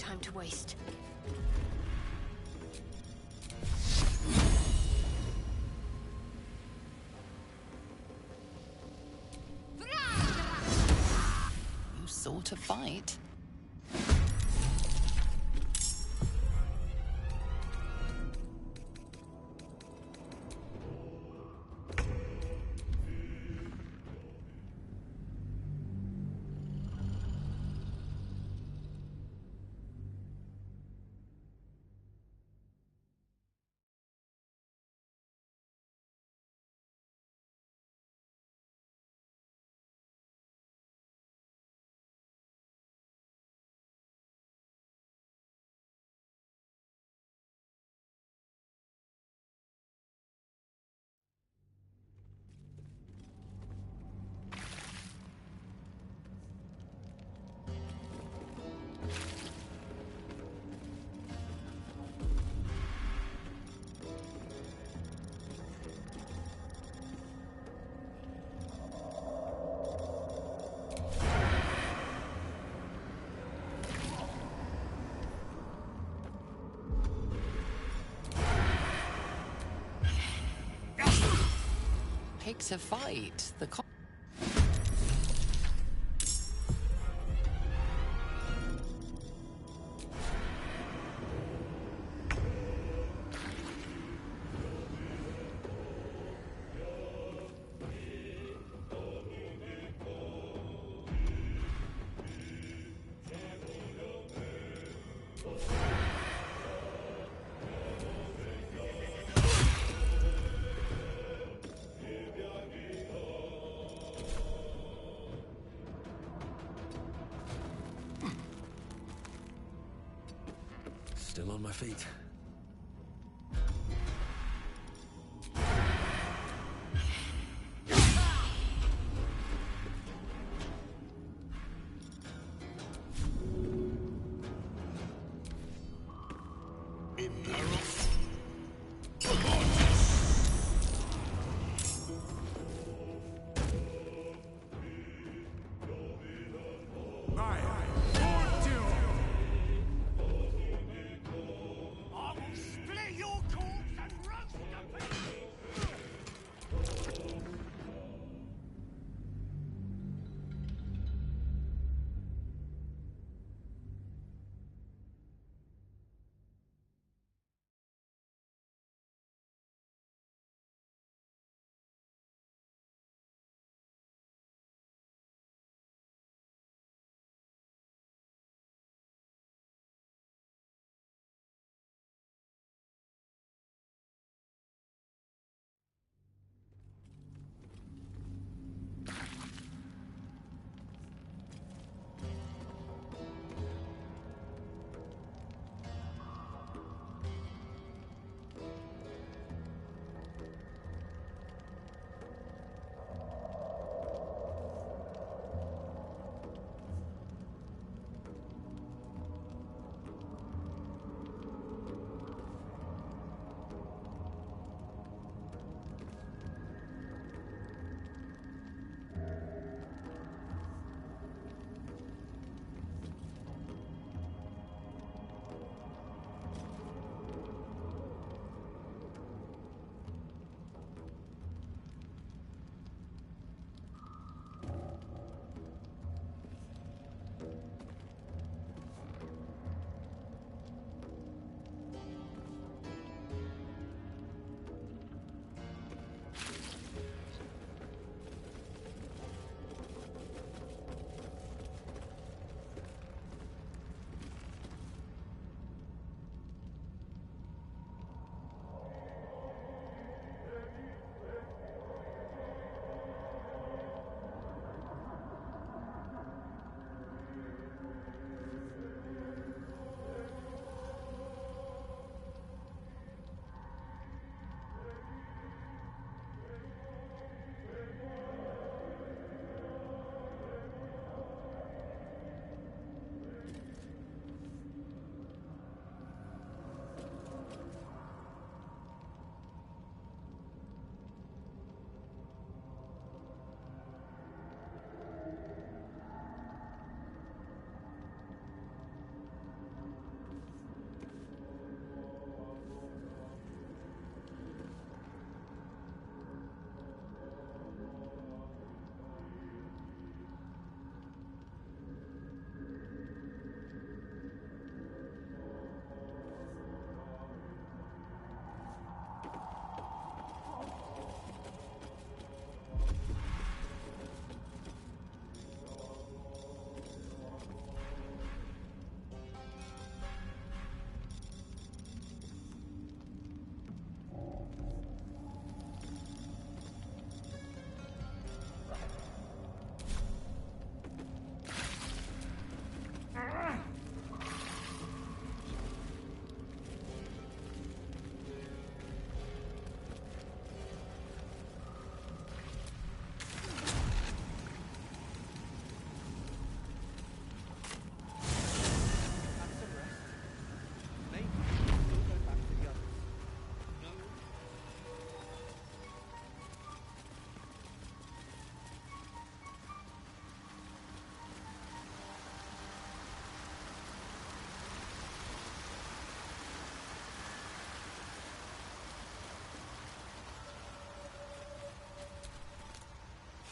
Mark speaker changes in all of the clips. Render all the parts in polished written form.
Speaker 1: time to waste.
Speaker 2: You sort of fight. Pick to fight.
Speaker 3: Still on my feet.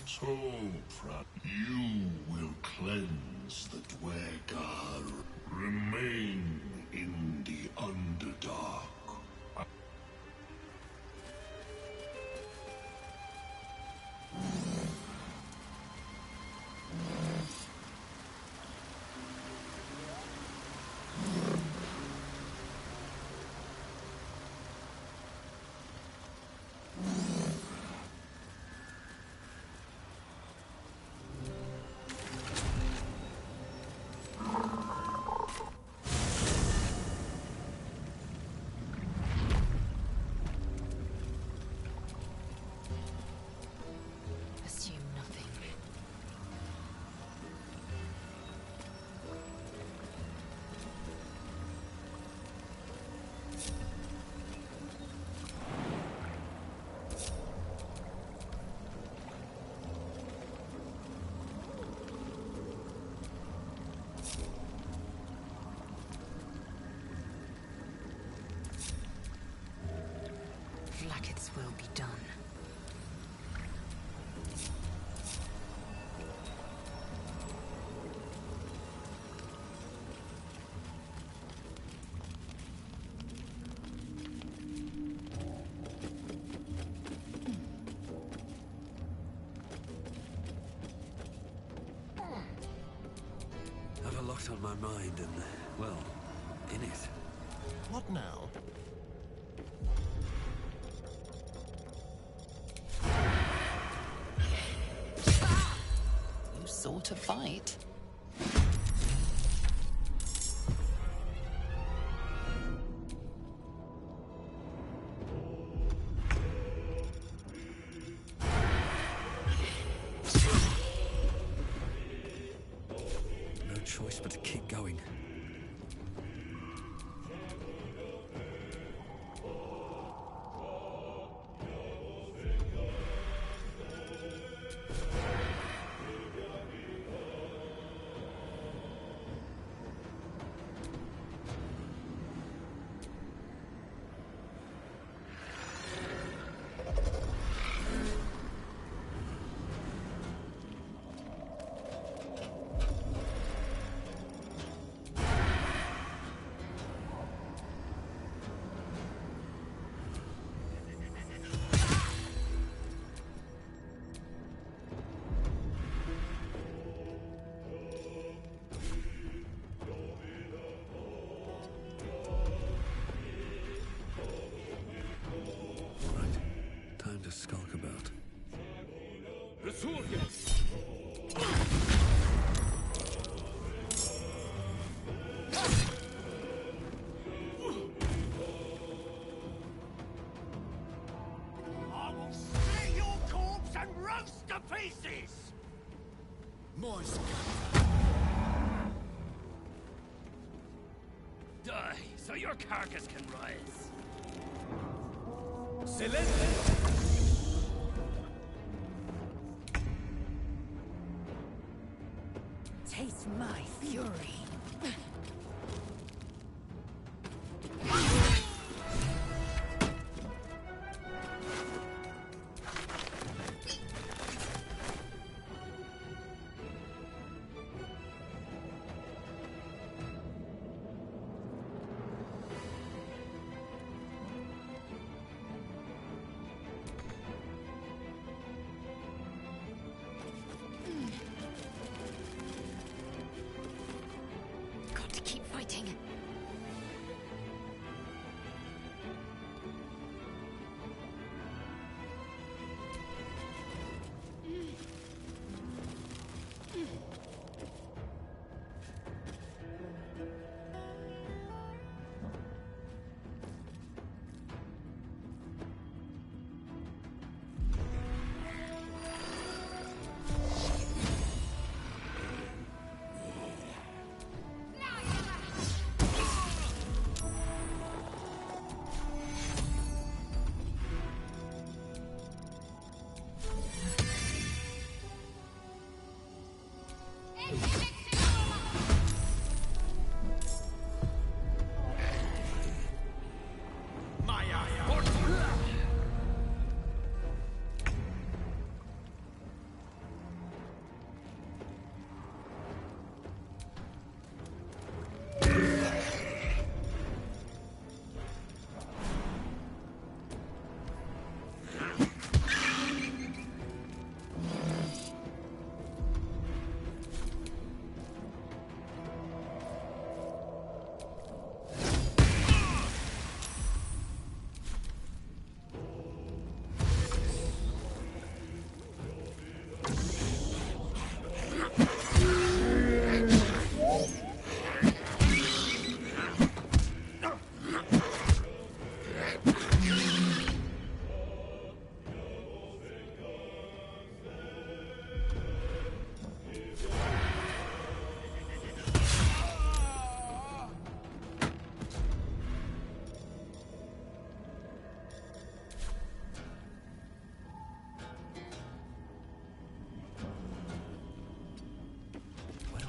Speaker 1: So, you will cleanse the Dwegar. Remain in the Underdark.
Speaker 2: Assume nothing. Vlaakith's will be done.
Speaker 3: Have a lot on my mind and, well, in it.
Speaker 4: What now?
Speaker 2: You saw to fight.
Speaker 3: No choice but to keep going. Right. Time to skulk about.
Speaker 4: I will slay your corpse and roast to pieces!
Speaker 3: Moist.
Speaker 5: Die, so your carcass can rise.
Speaker 2: Taste my fury.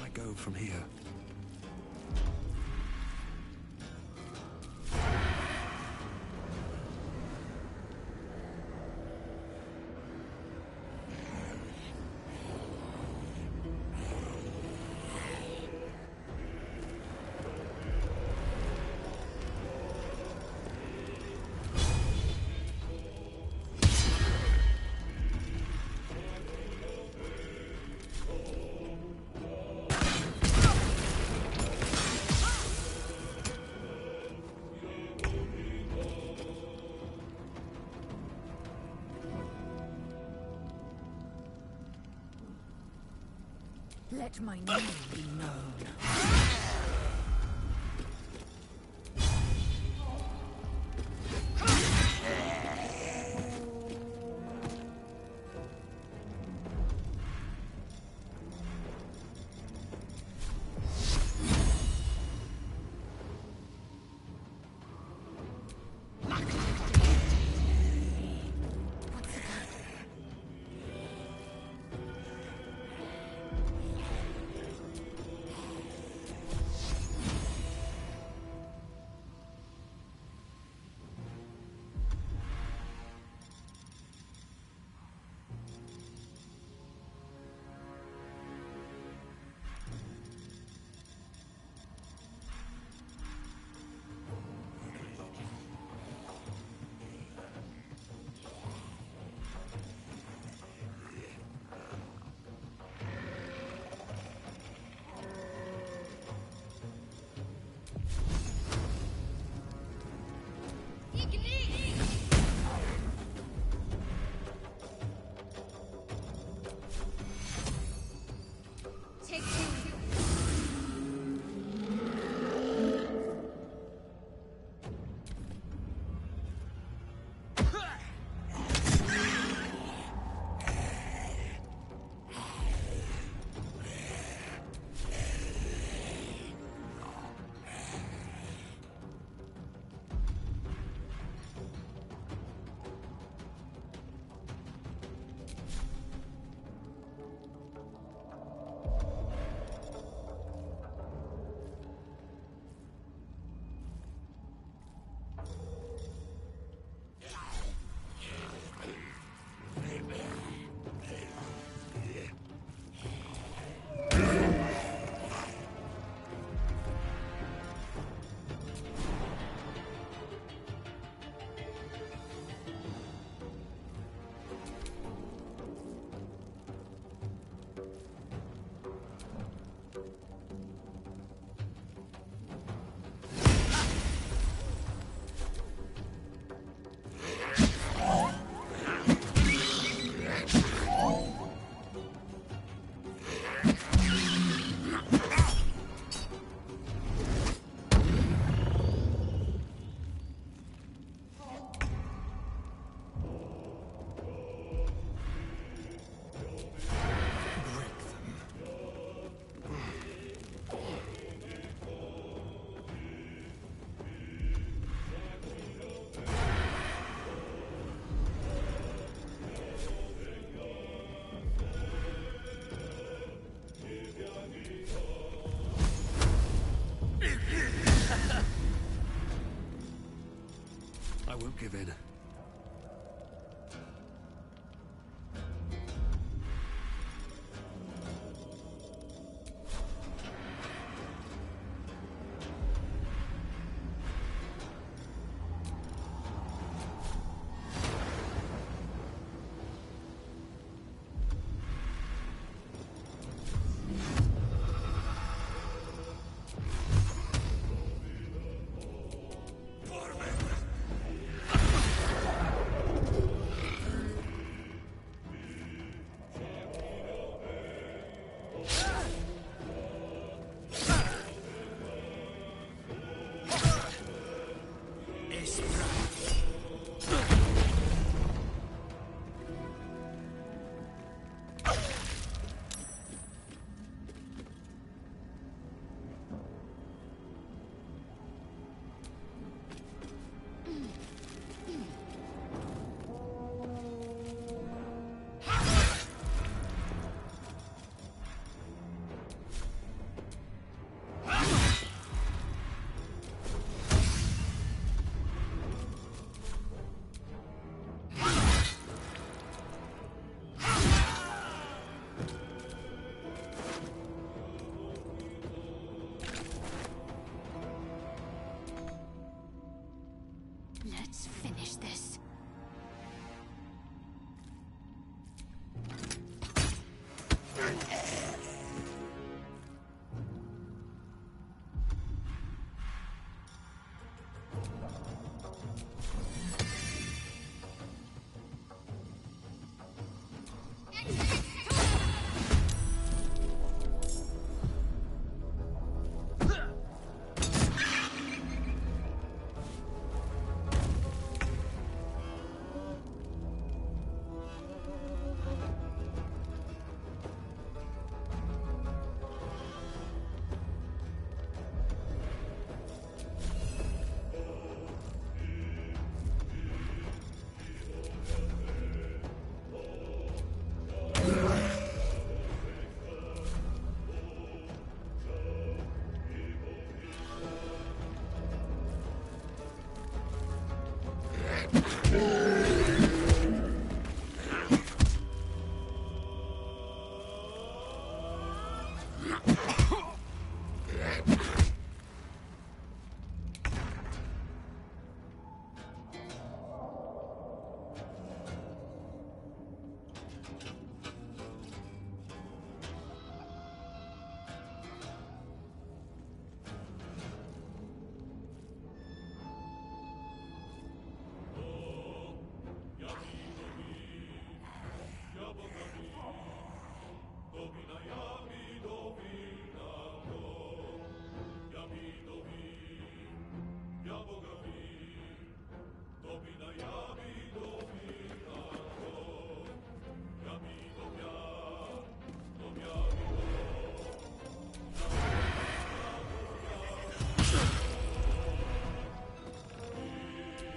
Speaker 3: I go from here?
Speaker 2: Let my name be known. Won't give in.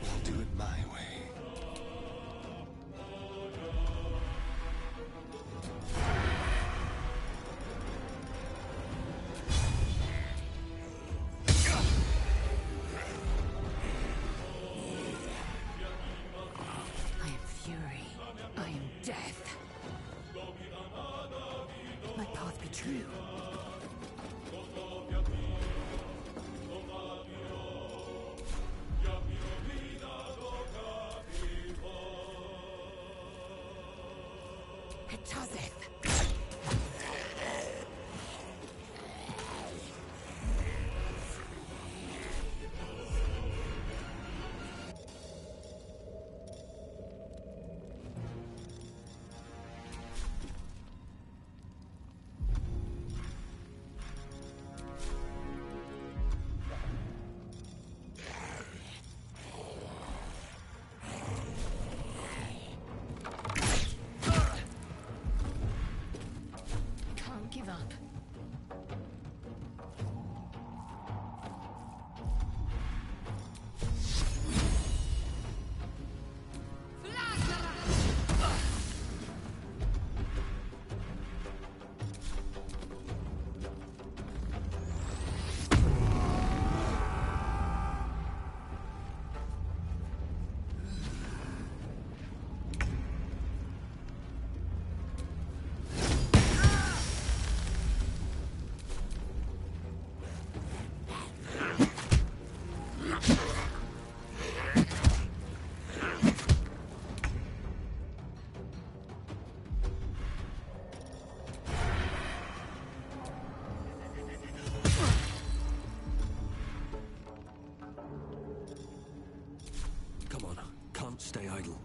Speaker 3: I'll do it my way.
Speaker 2: I am fury. I am death. My path be true. Hetazeth. Can't give up.
Speaker 3: Come on, can't stay idle.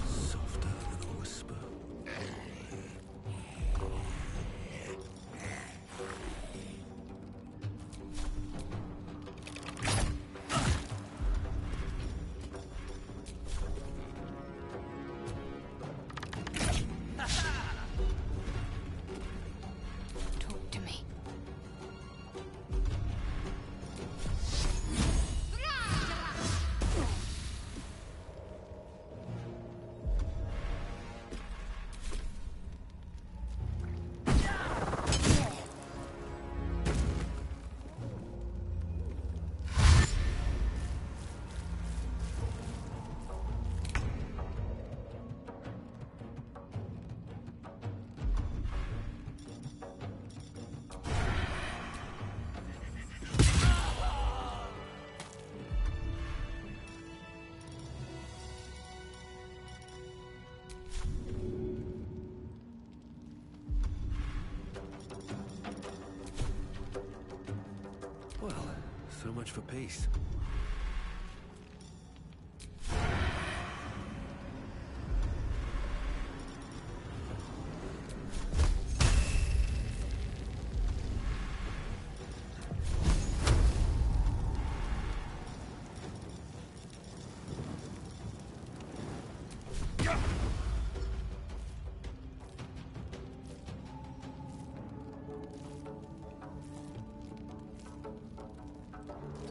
Speaker 3: Softer than a whisper.
Speaker 2: Talk to me.
Speaker 3: Well, so much for peace.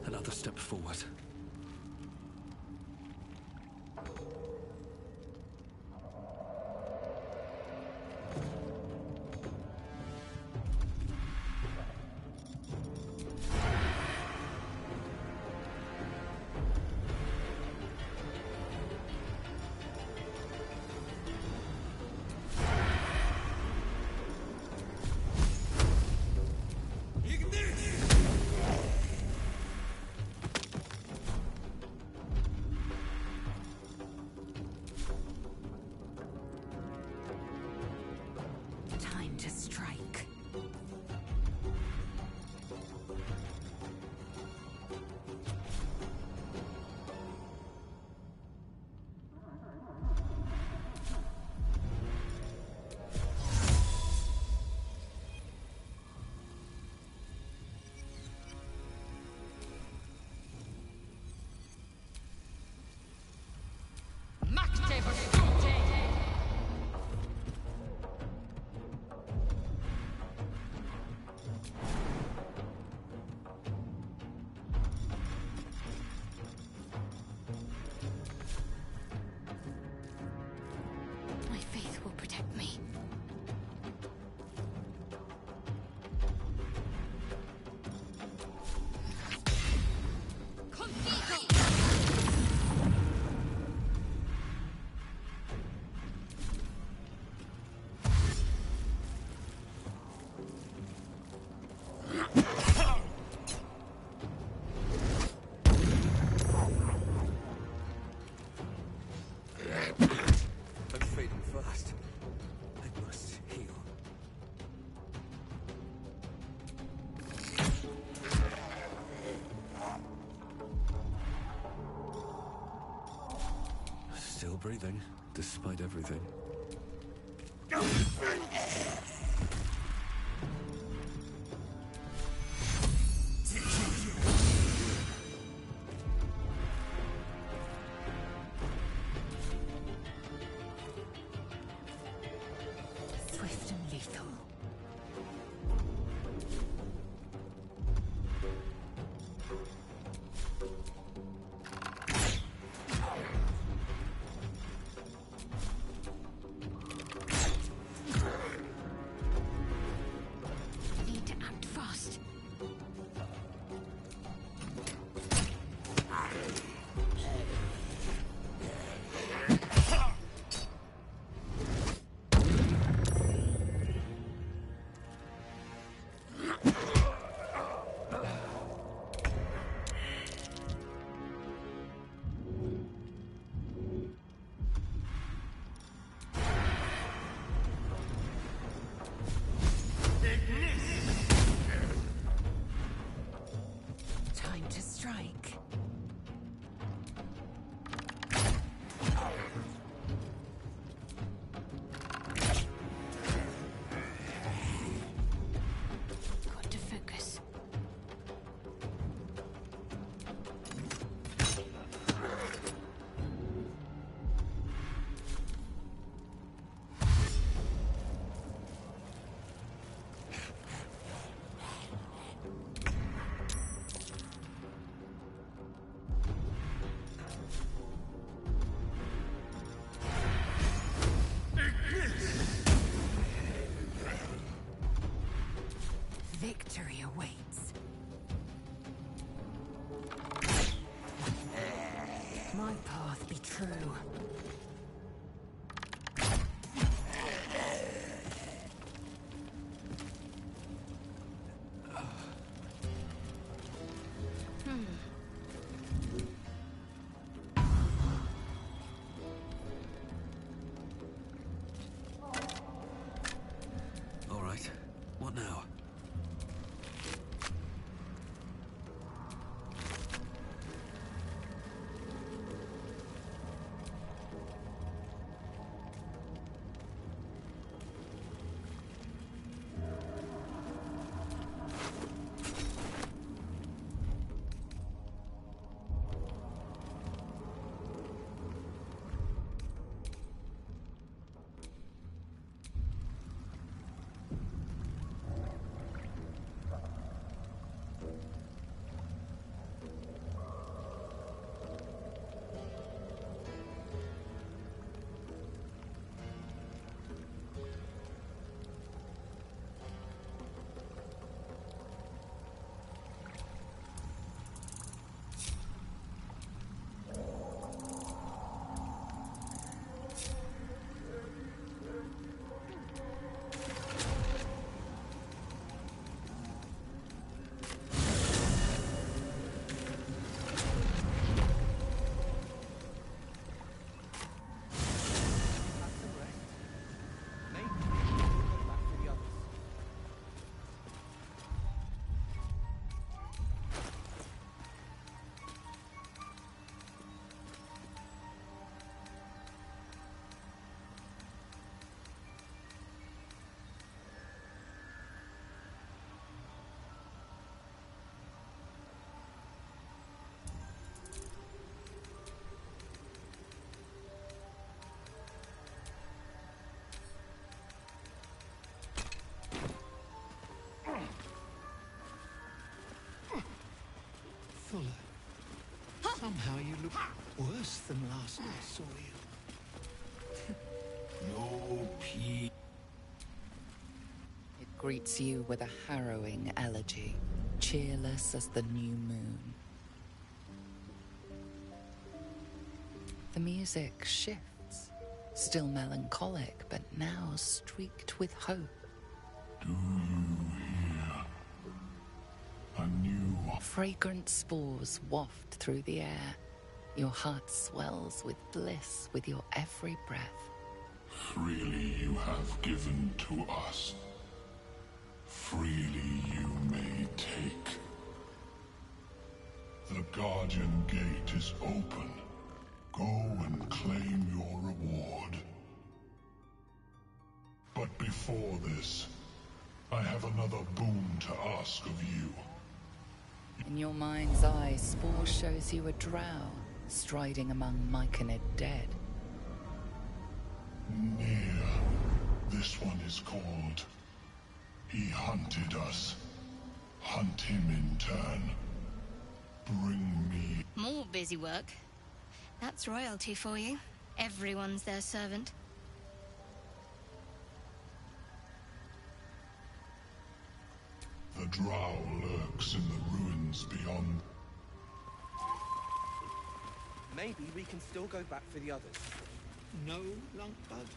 Speaker 3: Another Another step forward.
Speaker 2: Time to strike. My faith will protect me.
Speaker 3: I'm fading fast. I must heal. Still breathing, despite everything.
Speaker 2: Swift and lethal. Need to act fast. Time to strike. Got to focus. Victory awaits. My path be true.
Speaker 3: All right. What now?
Speaker 6: Somehow you look worse than last I saw you.
Speaker 1: No peace.
Speaker 7: It greets you with a harrowing elegy, cheerless as the new moon. The music shifts, still melancholic, but now streaked with hope.
Speaker 1: Do you hear? A new...
Speaker 7: Fragrant spores waft through the air. Your heart swells with bliss with your every breath.
Speaker 1: Freely you have given to us. Freely you may take. The Guardian Gate is open. Go and claim your reward. But before this, I have another boon to ask of you.
Speaker 7: In your mind's eye, Spore shows you a drow striding among Myconid dead.
Speaker 1: Near. This one is called. He hunted us. Hunt him in turn. Bring me...
Speaker 8: More busy work. That's royalty for you. Everyone's their servant.
Speaker 1: The drow lurks in the ruins beyond.
Speaker 3: Maybe we can still go back for the others.
Speaker 6: No, Lunkbud.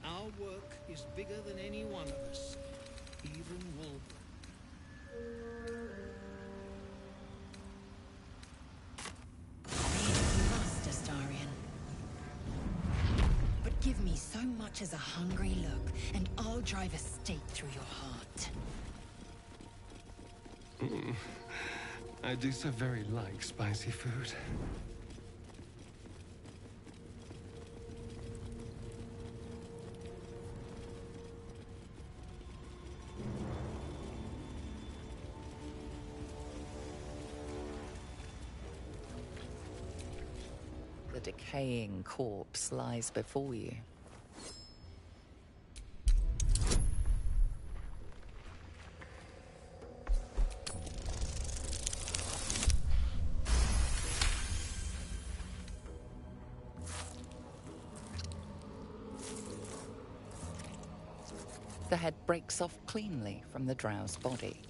Speaker 6: Our work is bigger than any one of us. Even Wulbren.
Speaker 2: You must, Astarion. But give me so much as a hungry look, and I'll drive a stake through your heart.
Speaker 9: I do so very like spicy food.
Speaker 7: The decaying corpse lies before you. The head breaks off cleanly from the drow's body.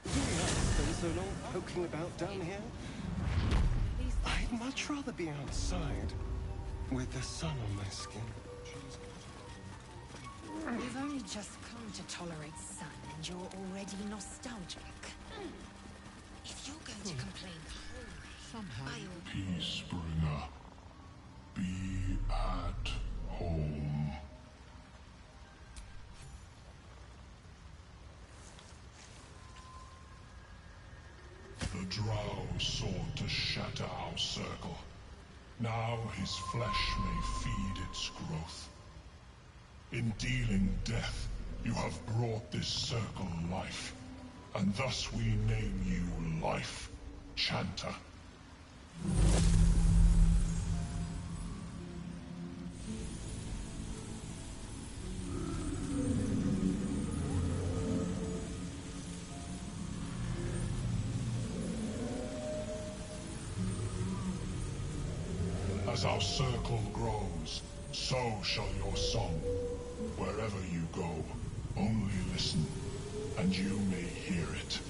Speaker 9: Been so long poking about down here. I'd much rather be outside with the sun on my skin.
Speaker 2: You've only just come to tolerate sun, and you're already nostalgic. If you're going to complain the whole way, I'll...
Speaker 1: Peacebringer. Be at home. The drow sought to shatter our circle. Now his flesh may feed its growth. In dealing death, you have brought this circle life, and thus we name you Life Chanter. As our circle grows, so shall your song. Wherever you go, only listen, and you may hear it.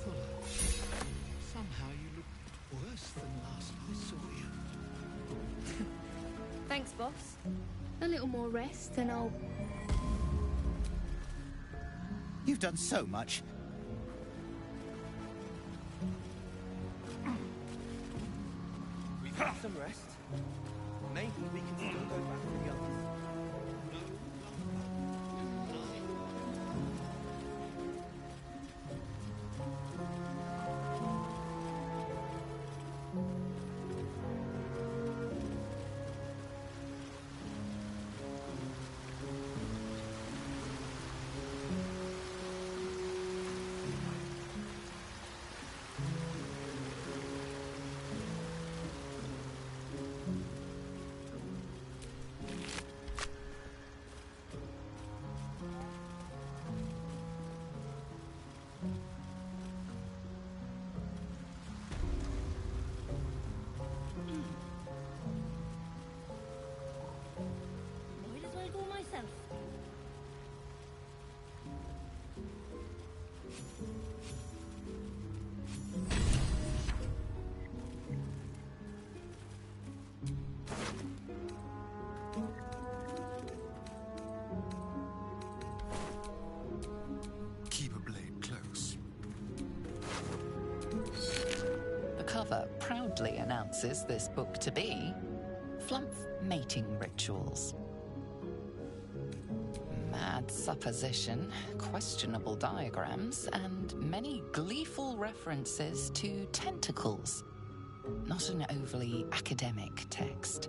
Speaker 6: Fuller. Somehow you look worse than last I saw you.
Speaker 8: Thanks, boss. A little more rest and I'll...
Speaker 10: You've done so much.
Speaker 3: We've had some rest. Maybe we can still go back for the others.
Speaker 9: keep a blade close.
Speaker 7: The cover proudly announces this book to be Flumph Mating Rituals. Mad supposition, questionable diagrams, and many gleeful references to tentacles. Not an overly academic text.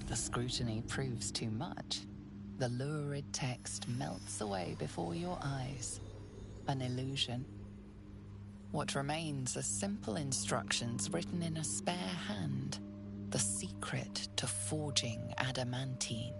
Speaker 7: The scrutiny proves too much. The lurid text melts away before your eyes. An illusion. What remains are simple instructions written in a spare hand. The secret to forging adamantine.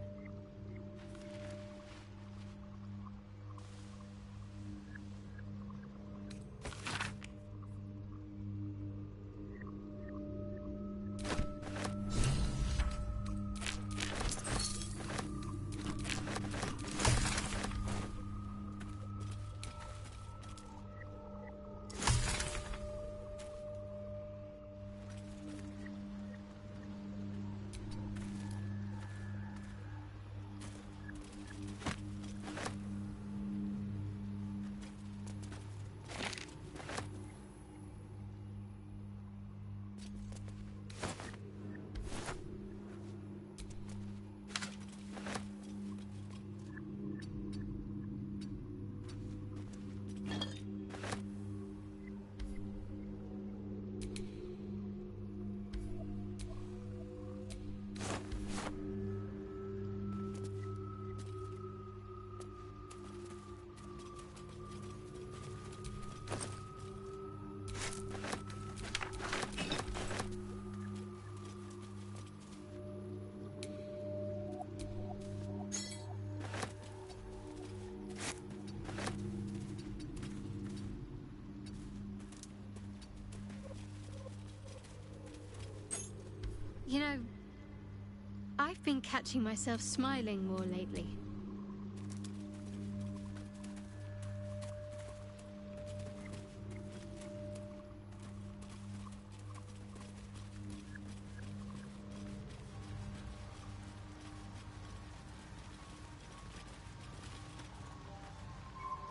Speaker 8: You know, I've been catching myself smiling more lately.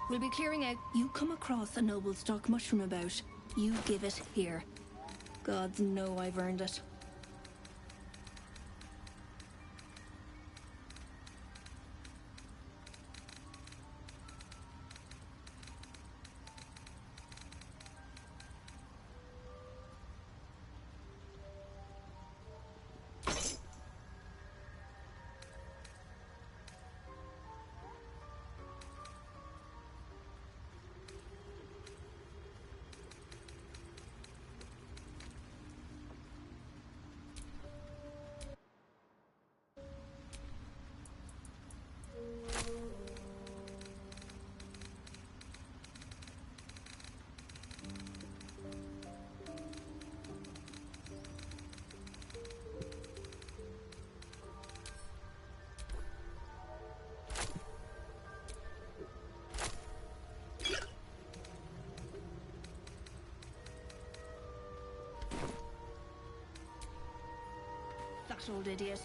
Speaker 11: We'll be clearing out. You come across a noble stock mushroom about. You give it here. Gods know I've earned it. That old idiot.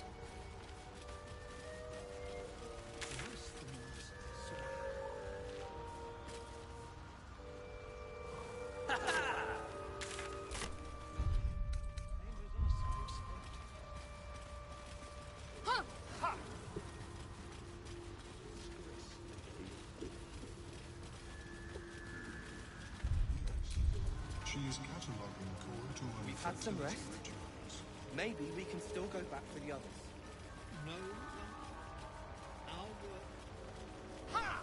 Speaker 1: She is cataloging core to
Speaker 3: We've had some rest. Maybe we can still go back for the others.
Speaker 6: No. Our work.
Speaker 2: Ha!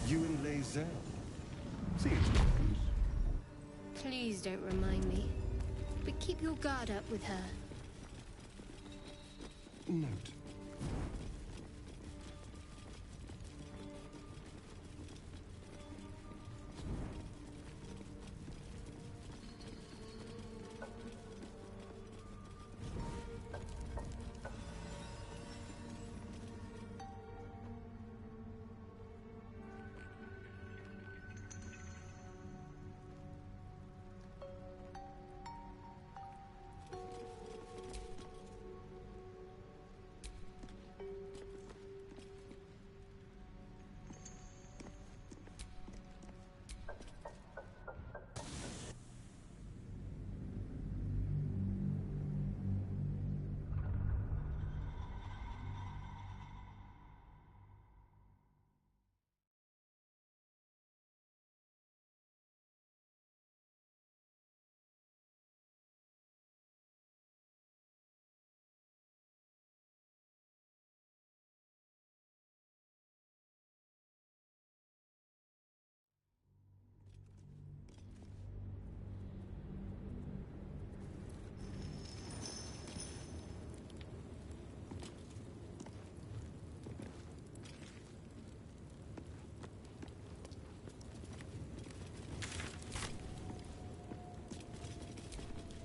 Speaker 9: You and Lae'zel. Seems close.
Speaker 8: Please don't remind me. But keep your guard up with her.
Speaker 9: note.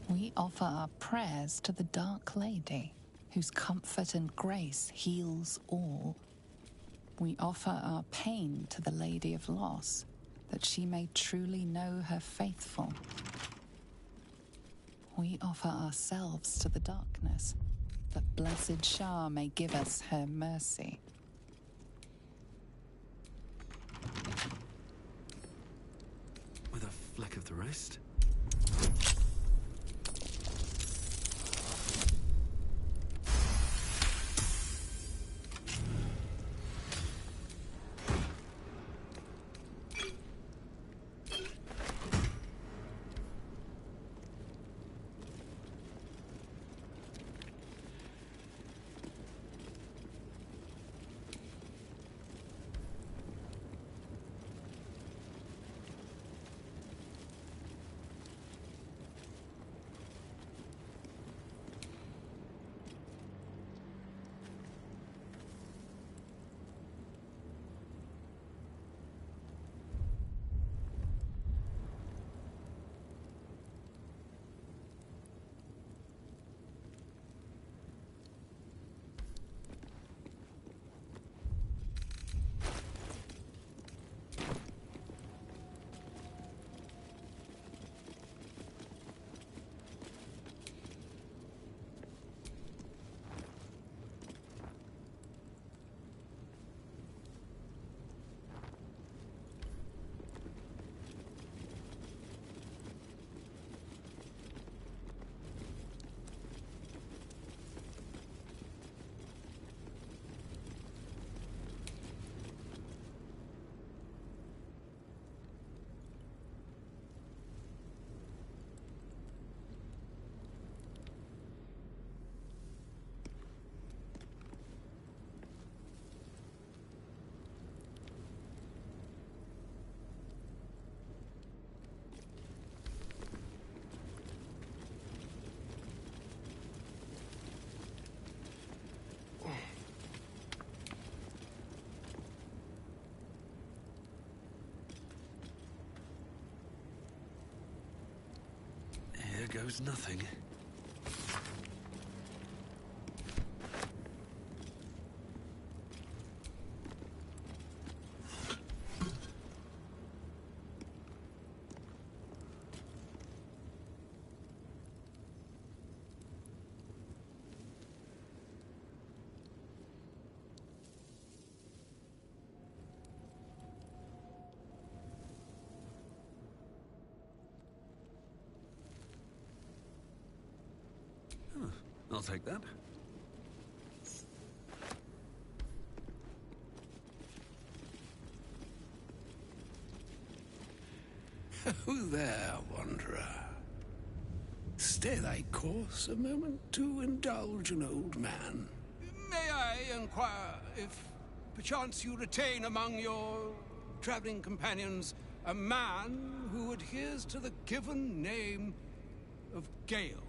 Speaker 7: We offer our prayers to the Dark Lady, whose comfort and grace heals all. We offer our pain to the Lady of Loss, that she may truly know her faithful. We offer ourselves to the darkness, that Blessed Shah may give us her mercy.
Speaker 12: With a fleck of the rest? Here goes nothing. I'll take that.
Speaker 13: Who there, wanderer? Stay thy course a moment to indulge an old man. May I inquire if perchance you retain among your traveling companions a man who adheres to the given name of Gale?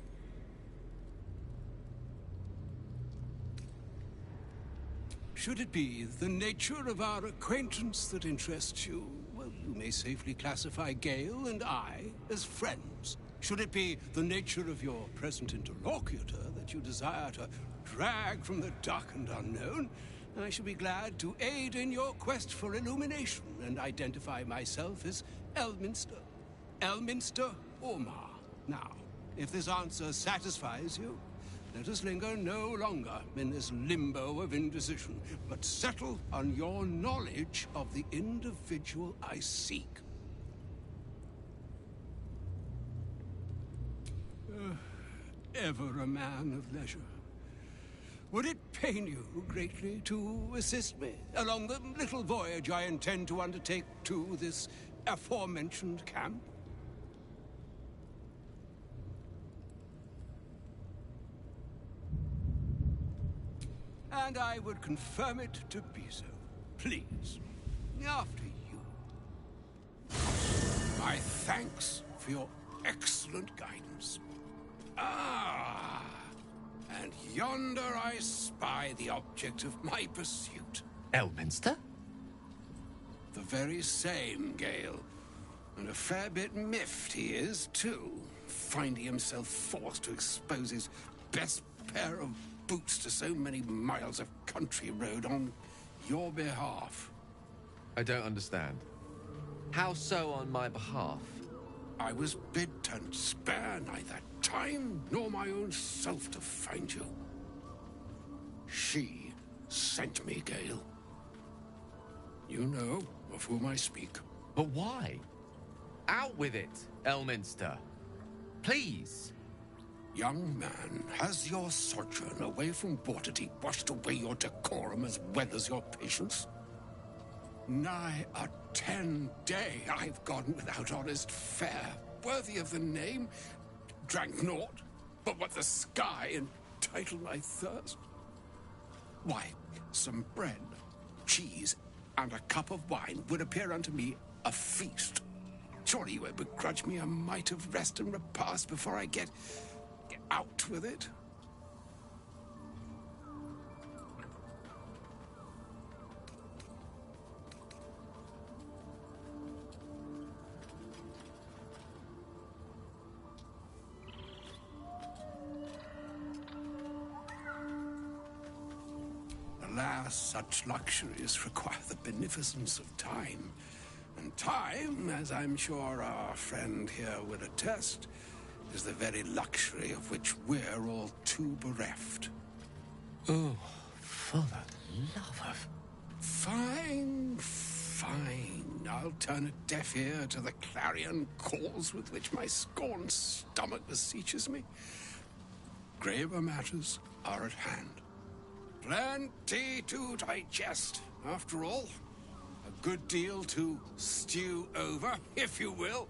Speaker 13: should it be the nature of our acquaintance that interests you, well, you may safely classify Gale and I as friends. Should it be the nature of your present interlocutor that you desire to drag from the dark and unknown, I shall be glad to aid in your quest for illumination and identify myself as Elminster. Elminster Ormar. Now, if this answer satisfies you, let us linger no longer in this limbo of indecision, but settle on your knowledge of the individual I seek. Ever a man of leisure. Would it pain you greatly to assist me along the little voyage I intend to undertake to this aforementioned camp? And I would confirm it to be so. Please, after you. My thanks for your excellent guidance. Ah, and yonder I spy the object of my pursuit.
Speaker 14: Elminster?
Speaker 13: The very same, Gale. And a fair bit miffed he is, too, finding himself forced to expose his best pair of boots to so many miles of country road on your behalf.
Speaker 14: I don't understand. How so on my behalf?
Speaker 13: I was bid to spare neither time nor my own self to find you. She sent me, Gale. You know of whom I speak.
Speaker 14: But why? Out with it, Elminster. Please.
Speaker 13: Young man, has your sojourn away from Waterdeep washed away your decorum as well as your patience? Nigh a 10-day I've gone without honest fare, worthy of the name, drank naught but what the sky entitled my thirst. Why, some bread, cheese, and a cup of wine would appear unto me a feast. Surely you won't begrudge me a mite of rest and repast before I get out with it? Alas, such luxuries require the beneficence of time. And time, as I'm sure our friend here will attest, is the very luxury of which we're all too bereft.
Speaker 14: Oh, for the love of...
Speaker 13: Fine, fine. I'll turn a deaf ear to the clarion calls with which my scorned stomach beseeches me. Graver matters are at hand. Plenty to digest, after all. A good deal to stew over, if you will.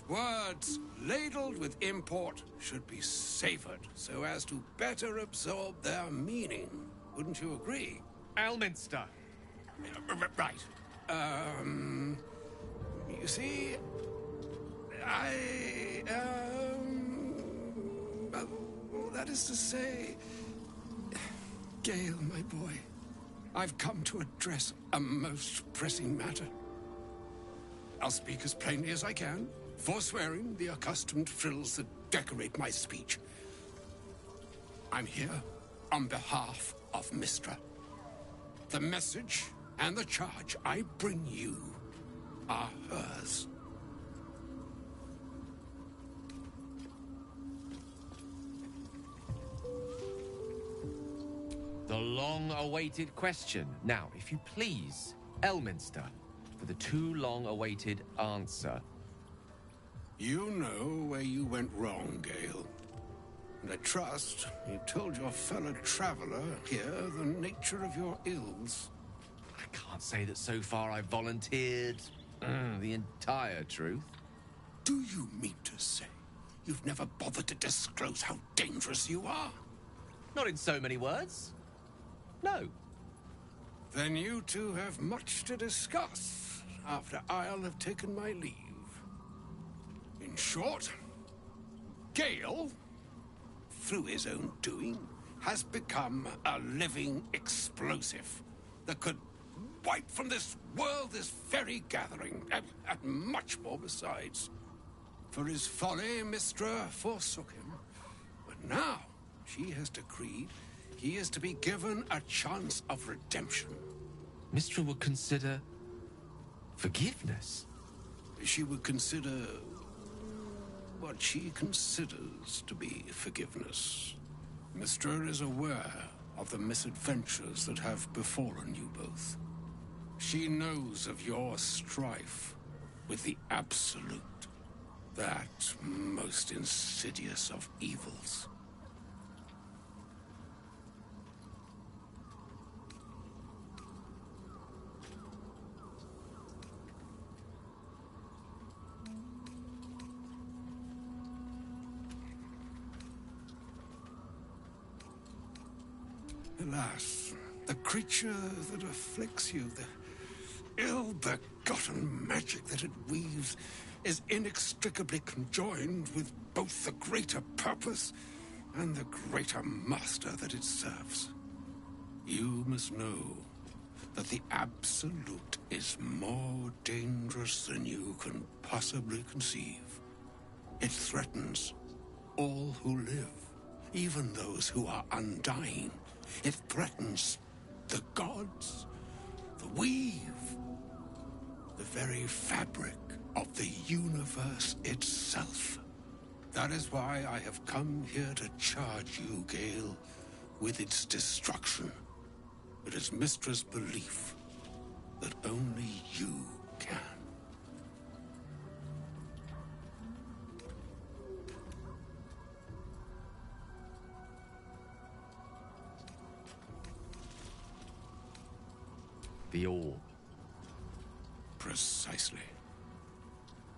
Speaker 13: Words ladled with import should be savored so as to better absorb their meaning. Wouldn't you agree?
Speaker 14: Elminster.
Speaker 13: Right. You see, that is to say, Gale, my boy, I've come to address a most pressing matter. I'll speak as plainly as I can, forswearing the accustomed frills that decorate my speech. I'm here on behalf of Mystra. The message and the charge I bring you are hers.
Speaker 14: The long-awaited question. Now, if you please, Elminster, for the too long-awaited answer.
Speaker 13: You know where you went wrong, Gale. And I trust you told your fellow traveler here the nature of your ills.
Speaker 14: I can't say that so far I've volunteered the entire truth.
Speaker 13: Do you mean to say you've never bothered to disclose how dangerous you are?
Speaker 14: Not in so many words. No.
Speaker 13: Then you two have much to discuss after I'll have taken my leave. In short, Gale, through his own doing, has become a living explosive. that could wipe from this world this very gathering, and much more besides. For his folly, Mystra forsook him. But now, she has decreed he is to be given a chance of redemption.
Speaker 14: Mystra would consider forgiveness.
Speaker 13: She would consider what she considers to be forgiveness. Mystra is aware of the misadventures that have befallen you both. She knows of your strife with the Absolute, that most insidious of evils. Alas, the creature that afflicts you, the ill-begotten magic that it weaves, is inextricably conjoined with both the greater purpose and the greater master that it serves. You must know that the Absolute is more dangerous than you can possibly conceive. It threatens all who live, even those who are undying. It threatens the gods, the weave, the very fabric of the universe itself. That is why I have come here to charge you, Gale, with its destruction. It is Mystra's belief that only you can.
Speaker 14: The orb.
Speaker 13: Precisely.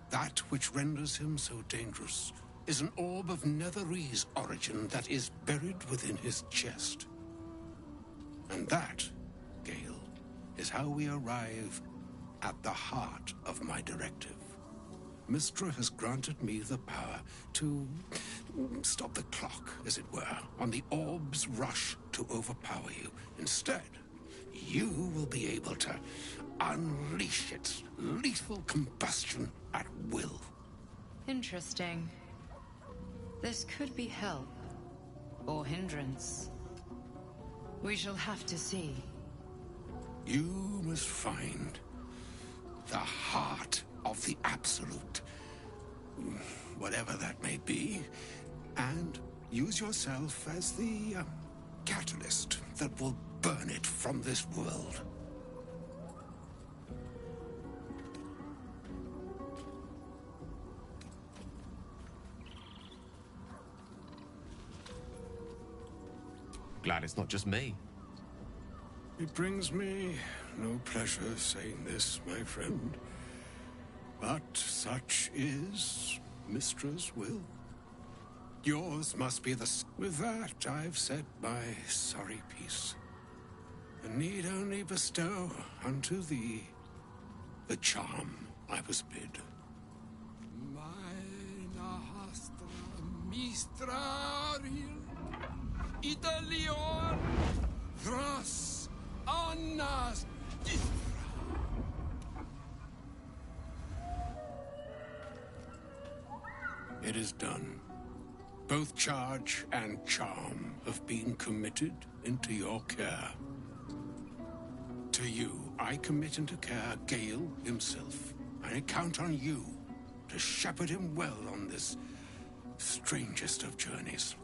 Speaker 13: That which renders him so dangerous is an orb of Netherese origin that is buried within his chest. And that, Gale, is how we arrive at the heart of my directive. Mystra has granted me the power to stop the clock, as it were, on the orb's rush to overpower you. Instead, you will be able to unleash its lethal combustion at will.
Speaker 15: Interesting. This could be help, or hindrance. We shall have to see.
Speaker 13: You must find the heart of the Absolute, whatever that may be, and use yourself as the catalyst that will burn it from this world.
Speaker 14: Glad it's not just me.
Speaker 13: It brings me no pleasure saying this, my friend. But such is Mystra's will. Yours must be the... With that, I've said my sorry piece. And need only bestow unto thee the charm I was bid.
Speaker 16: Meine Hastra Mistraril Italior Thras Annas
Speaker 13: It is done. Both charge and charm have been committed into your care. To you, I commit into care Gale himself. I count on you to shepherd him well on this strangest of journeys.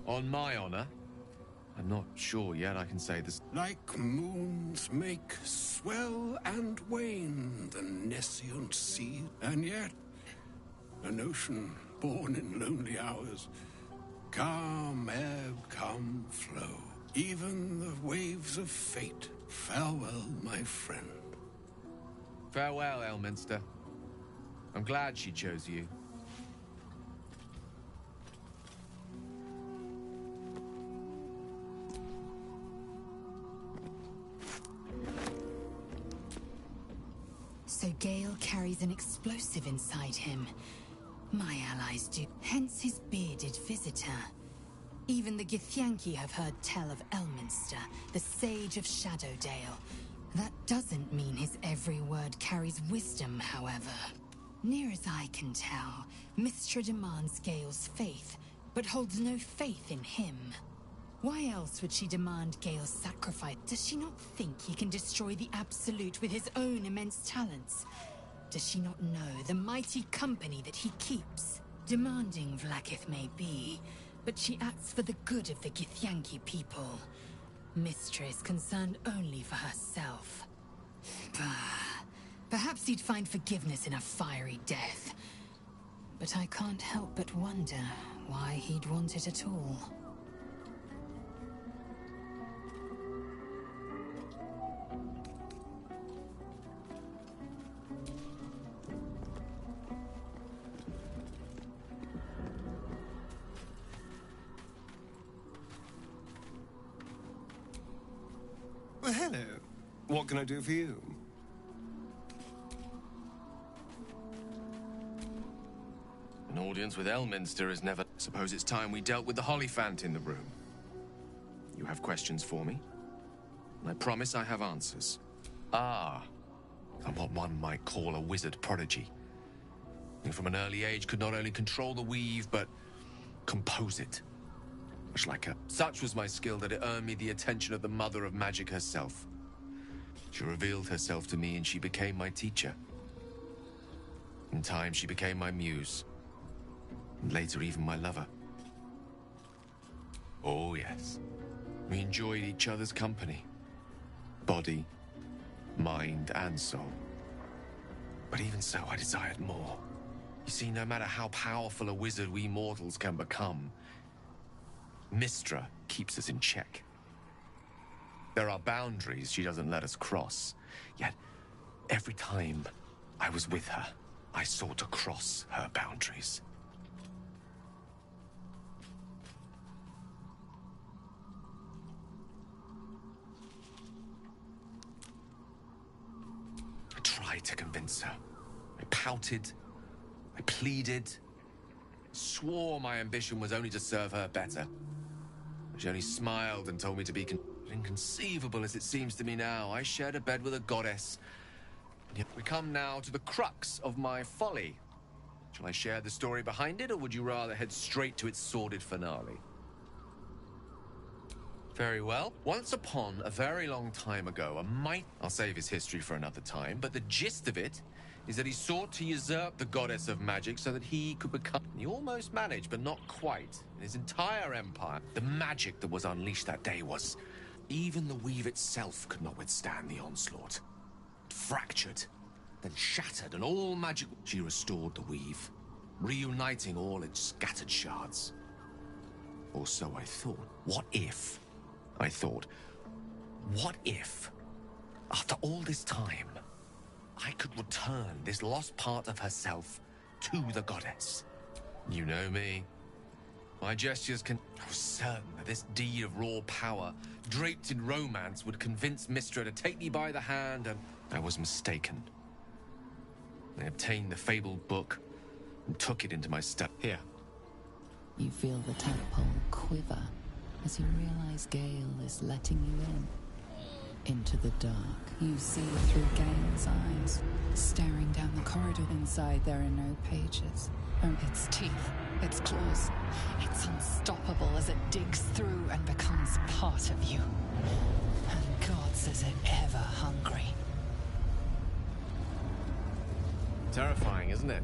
Speaker 14: On my honor? I'm not sure yet I can say this.
Speaker 13: Like moons make swell and wane the nescient sea, and yet an ocean born in lonely hours. Come ebb, come flow. Even the waves of fate. Farewell, my friend.
Speaker 14: Farewell, Elminster. I'm glad she chose you.
Speaker 2: So Gale carries an explosive inside him. My allies do. Hence his bearded visitor. Even the Githyanki have heard tell of Elminster, the Sage of Shadowdale. That doesn't mean his every word carries wisdom, however. Near as I can tell, Mystra demands Gale's faith, but holds no faith in him. Why else would she demand Gale's sacrifice? Does she not think he can destroy the Absolute with his own immense talents? Does she not know the mighty company that he keeps? Demanding Vlaakith may be, but she acts for the good of the Githyanki people. Mystra is concerned only for herself. Perhaps he'd find forgiveness in a fiery death. But I can't help but wonder why he'd want it at all.
Speaker 9: Well, hello. What can I do for you?
Speaker 14: An audience with Elminster is never... Suppose it's time we dealt with the Hollyphant in the room. You have questions for me? I promise I have answers. I'm what one might call a wizard prodigy. And from an early age could not only control the weave, but compose it. Much like her. Such was my skill that it earned me the attention of the mother of magic herself. She revealed herself to me and she became my teacher. In time, she became my muse. And later, even my lover. Oh, yes. We enjoyed each other's company. Body, mind, and soul. But even so, I desired more. You see, no matter how powerful a wizard we mortals can become, Mystra keeps us in check. There are boundaries she doesn't let us cross. Yet, every time I was with her, I sought to cross her boundaries. I tried to convince her. I pouted. I pleaded. Swore my ambition was only to serve her better. She only smiled and told me to be inconceivable as it seems to me now. I shared a bed with a goddess. And yet we come now to the crux of my folly. Shall I share the story behind it, or would you rather head straight to its sordid finale? Very well. Once upon a very long time ago, I'll save his history for another time, but the gist of it is that he sought to usurp the goddess of magic so that he could become... He almost managed, but not quite. In his entire empire, the magic that was unleashed that day was... Even the weave itself could not withstand the onslaught. It fractured, then shattered, and all magic... She restored the weave, reuniting all its scattered shards. Or so I thought. What if... I thought, what if, after all this time, I could return this lost part of herself to the goddess? You know me. My gestures can... I was certain that this deed of raw power, draped in romance, would convince Mystra to take me by the hand, and I was mistaken. I obtained the fabled book and took it into my study. Here.
Speaker 7: You feel the tadpole quiver as you realize Gale is letting you in. Into the dark, you see through Gale's eyes. Staring down the corridor inside, there are no pages. Its teeth, its claws. It's unstoppable as it digs through and becomes part of you. And gods, is it ever hungry.
Speaker 14: Terrifying, isn't it?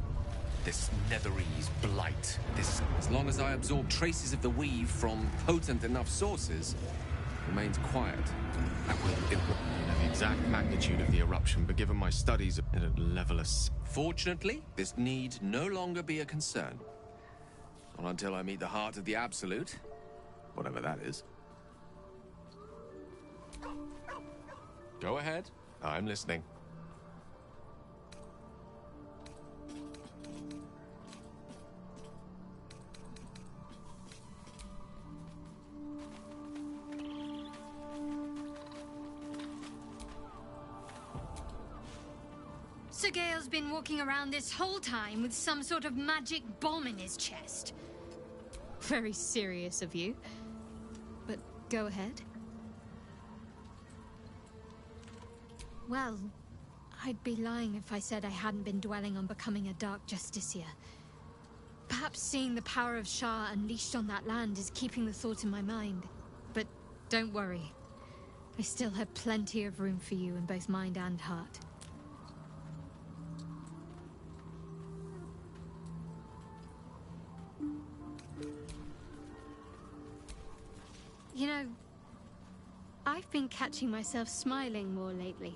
Speaker 14: This Netherese blight. This, as long as I absorb traces of the weave from potent enough sources, remains quiet. I will know the exact magnitude of the eruption, but given my studies at a level of... Fortunately, this need no longer be a concern. Not until I meet the heart of the Absolute, whatever that is. Go ahead. I'm listening.
Speaker 8: Sir Gale's been walking around this whole time with some sort of magic bomb in his chest. Very serious of you. But go ahead. Well, I'd be lying if I said I hadn't been dwelling on becoming a Dark Justiciar. Perhaps seeing the power of Shah unleashed on that land is keeping the thought in my mind. But don't worry. I still have plenty of room for you in both mind and heart. You know, I've been catching myself smiling more lately.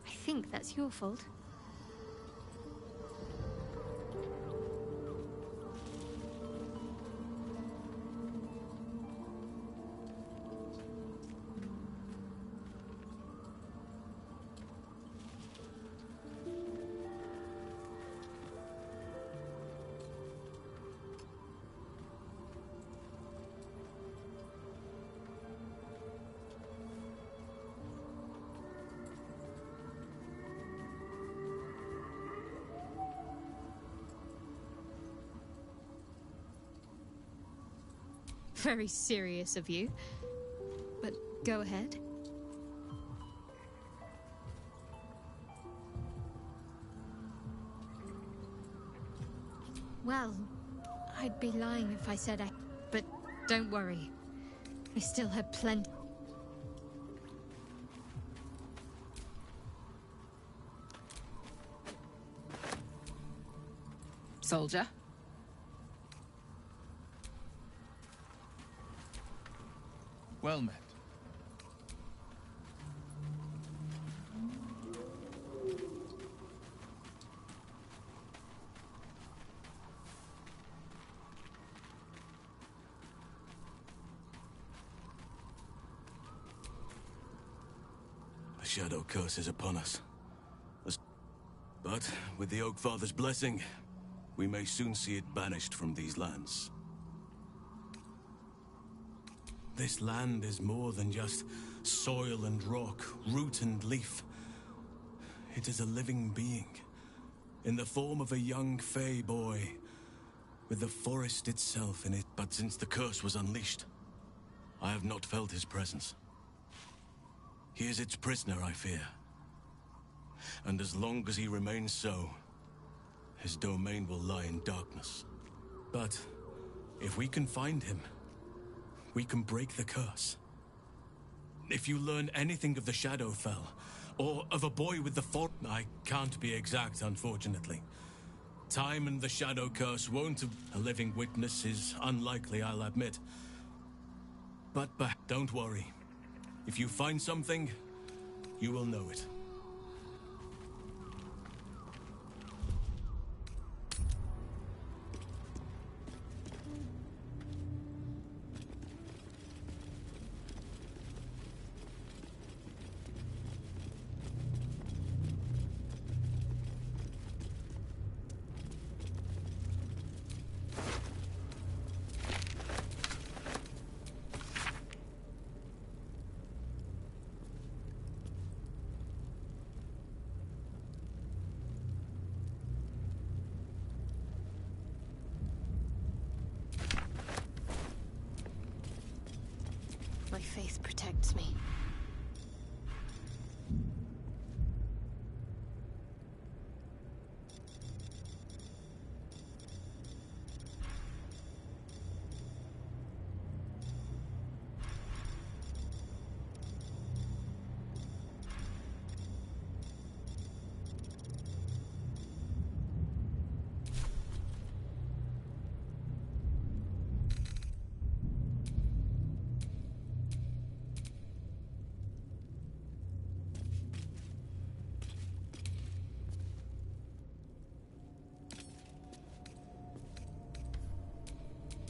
Speaker 8: I think that's your fault. Very serious of you. But go ahead. Well, I'd be lying if I said I... But don't worry. I still have plenty...
Speaker 7: Soldier?
Speaker 17: Well met.
Speaker 18: The Shadow Curse is upon us. But with the Oak Father's blessing, we may soon see it banished from these lands. This land is more than just soil and rock, root and leaf. It is a living being, in the form of a young Fey boy, with the forest itself in it. But since the curse was unleashed, I have not felt his presence. He is its prisoner, I fear. And as long as he remains so, his domain will lie in darkness. But if we can find him, we can break the curse. If you learn anything of the Shadowfell, or of a boy with the I can't be exact, unfortunately. Time and the Shadow Curse won't... A living witness is unlikely, I'll admit. But don't worry. If you find something, you will know it.
Speaker 8: My faith protects me.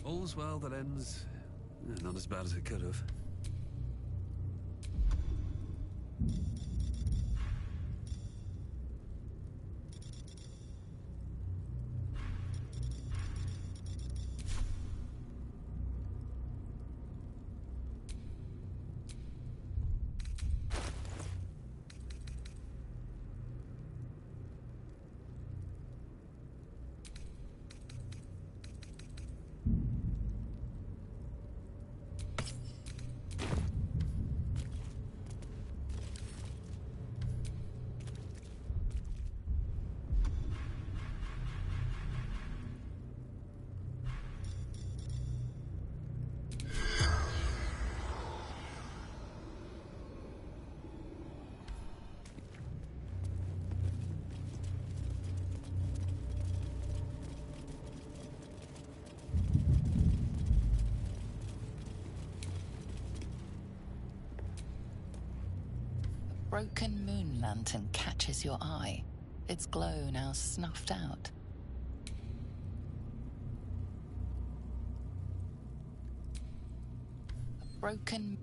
Speaker 12: All's well that ends... not as bad as it could have.
Speaker 7: broken moon lantern catches your eye, its glow now snuffed out. A broken...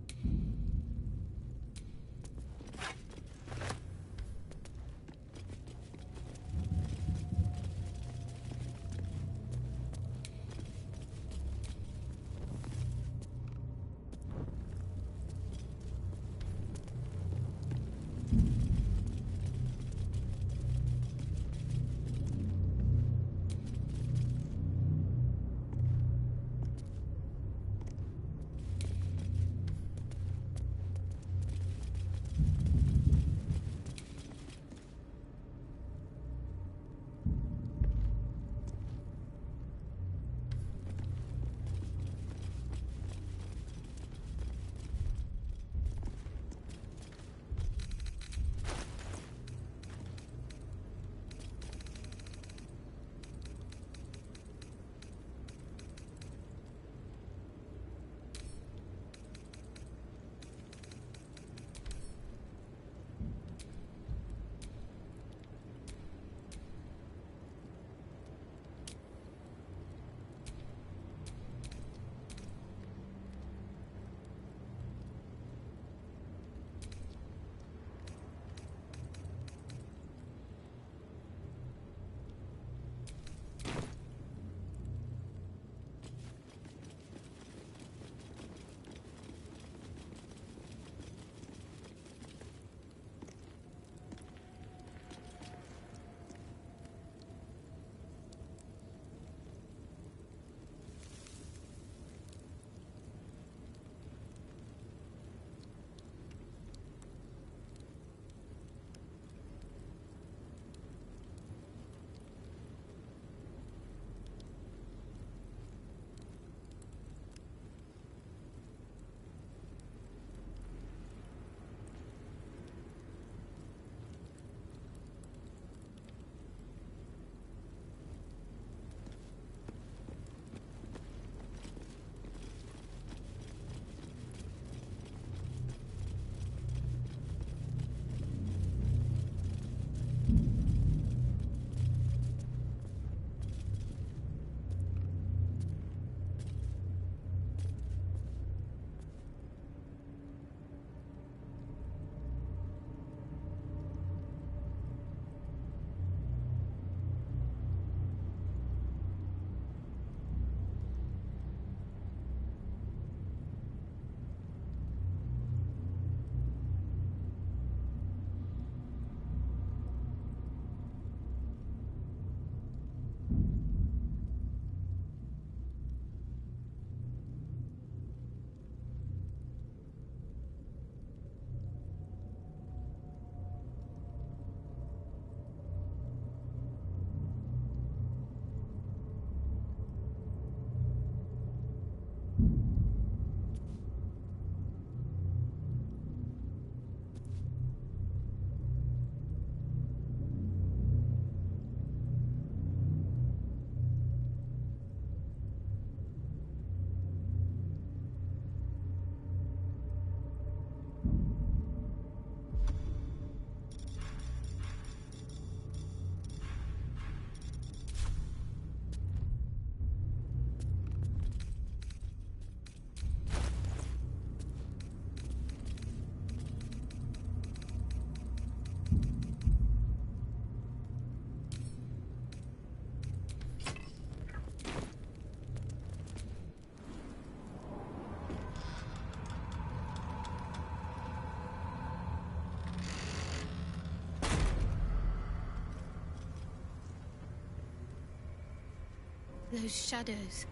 Speaker 8: Those shadows.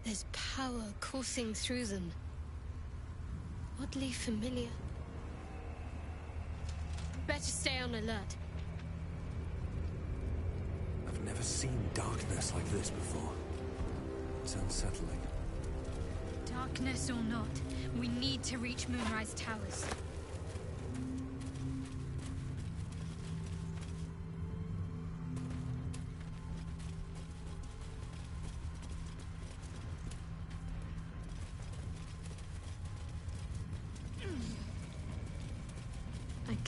Speaker 8: There's power coursing through them. Oddly familiar. Better stay on alert.
Speaker 12: I've never seen darkness like this before. It's unsettling.
Speaker 8: Darkness or not, we need to reach Moonrise Towers.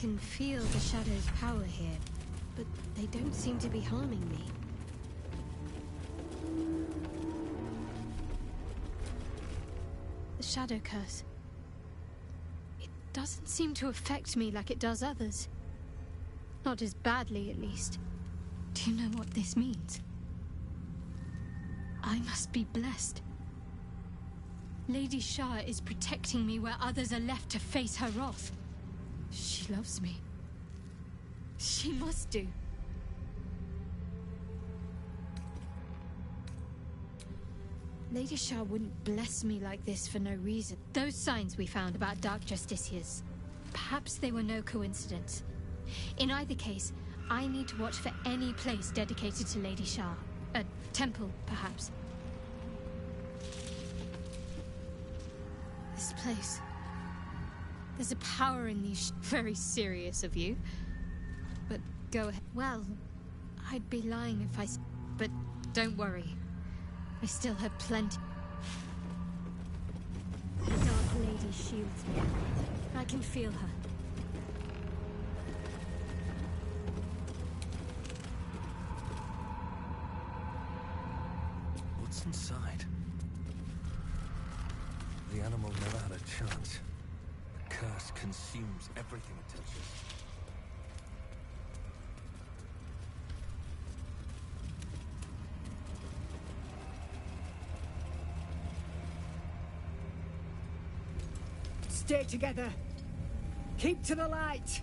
Speaker 8: can feel the Shadow's power here, but they don't seem to be harming me. The Shadow Curse. It doesn't seem to affect me like it does others. Not as badly, at least. Do you know what this means? I must be blessed. Lady Shah is protecting me where others are left to face her wrath. She loves me. She must do. Lady Shah wouldn't bless me like this for no reason. Those signs we found about Dark Justiciars, perhaps they were no coincidence. In either case, I need to watch for any place dedicated to Lady Shah. A temple, perhaps. This place. There's a power in these very serious of you. But go ahead. Well, I'd be lying if I... But don't worry. I still have plenty. The Dark Lady shields me. I can feel her.
Speaker 12: What's inside? The animal never had a chance. The curse consumes everything it touches.
Speaker 19: Stay together. Keep to the light.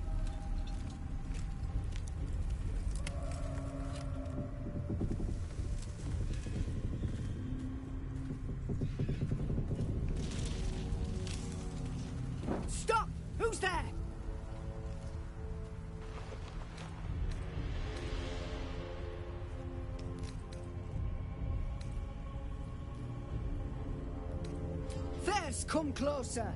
Speaker 19: Stop! Who's there? First, come closer.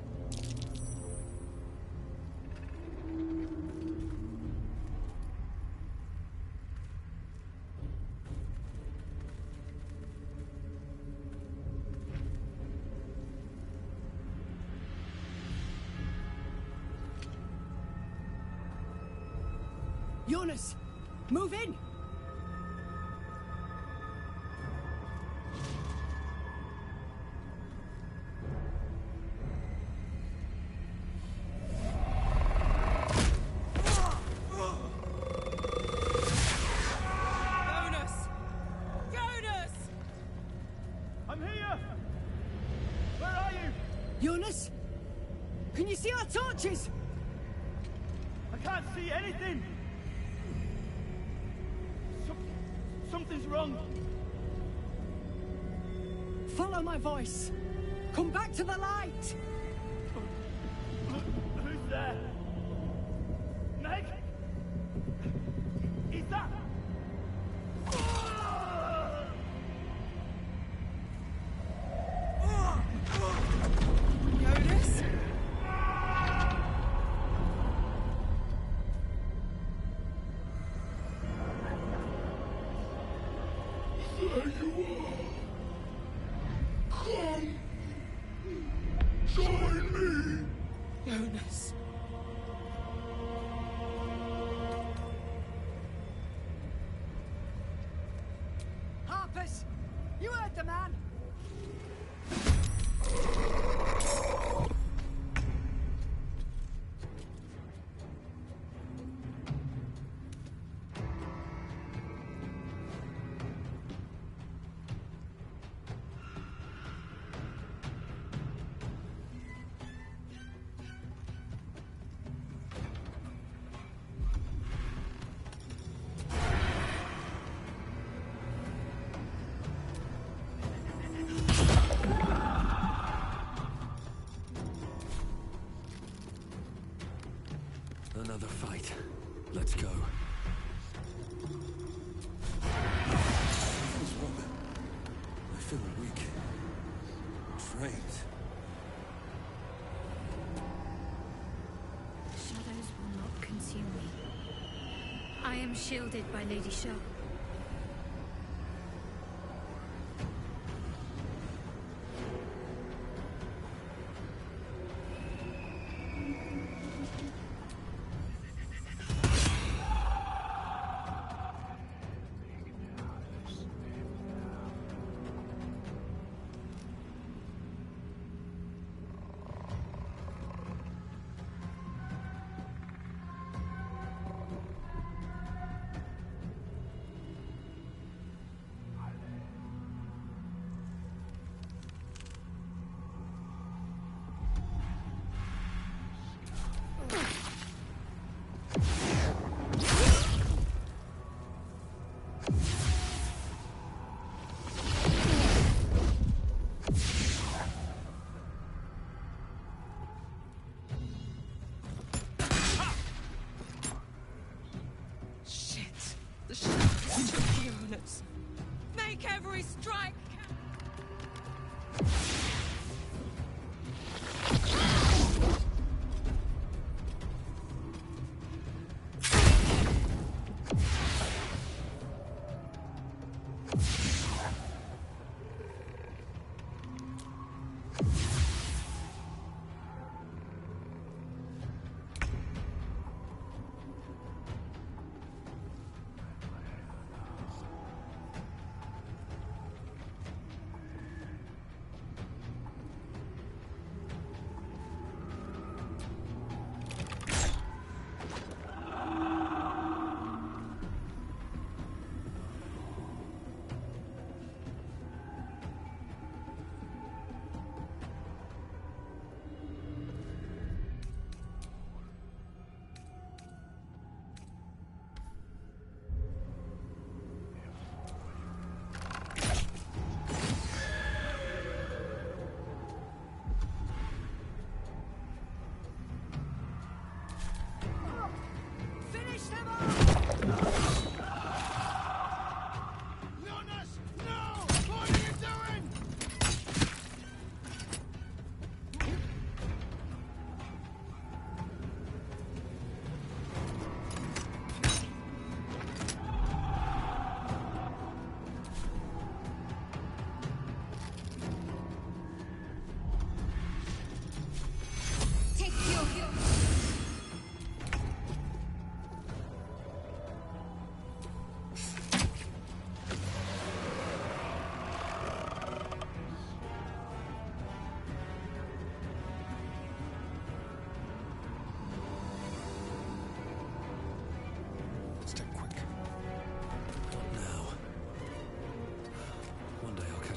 Speaker 19: Jonas, move in!
Speaker 3: Jonas! Jonas!
Speaker 19: I'm here! Where are you? Jonas? Can you see our torches? I can't see anything! Something's wrong. Follow my voice. Come back to the light. Who's there? Meg? Is that?
Speaker 3: Jonas?
Speaker 1: There you are. Come. Join me.
Speaker 3: Jonas.
Speaker 19: Harpers! You heard the man!
Speaker 12: Another fight. Let's go. What's wrong? I feel weak. Drained.
Speaker 8: Shadows will not consume me. I am shielded by Lady Shah.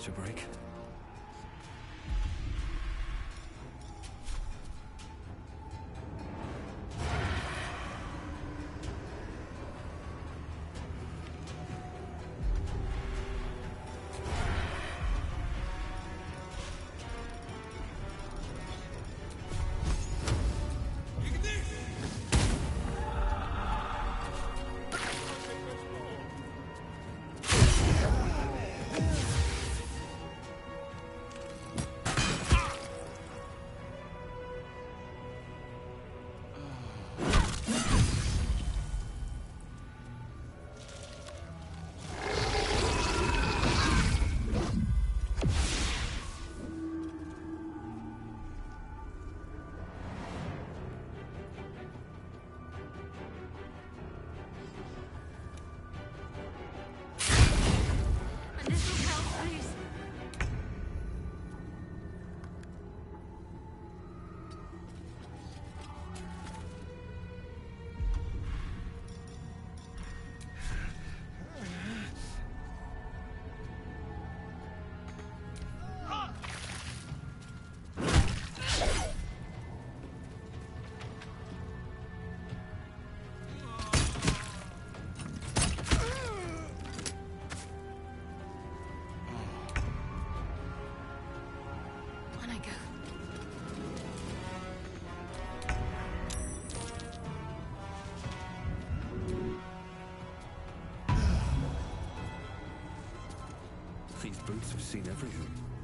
Speaker 12: A break. These brutes have seen everything.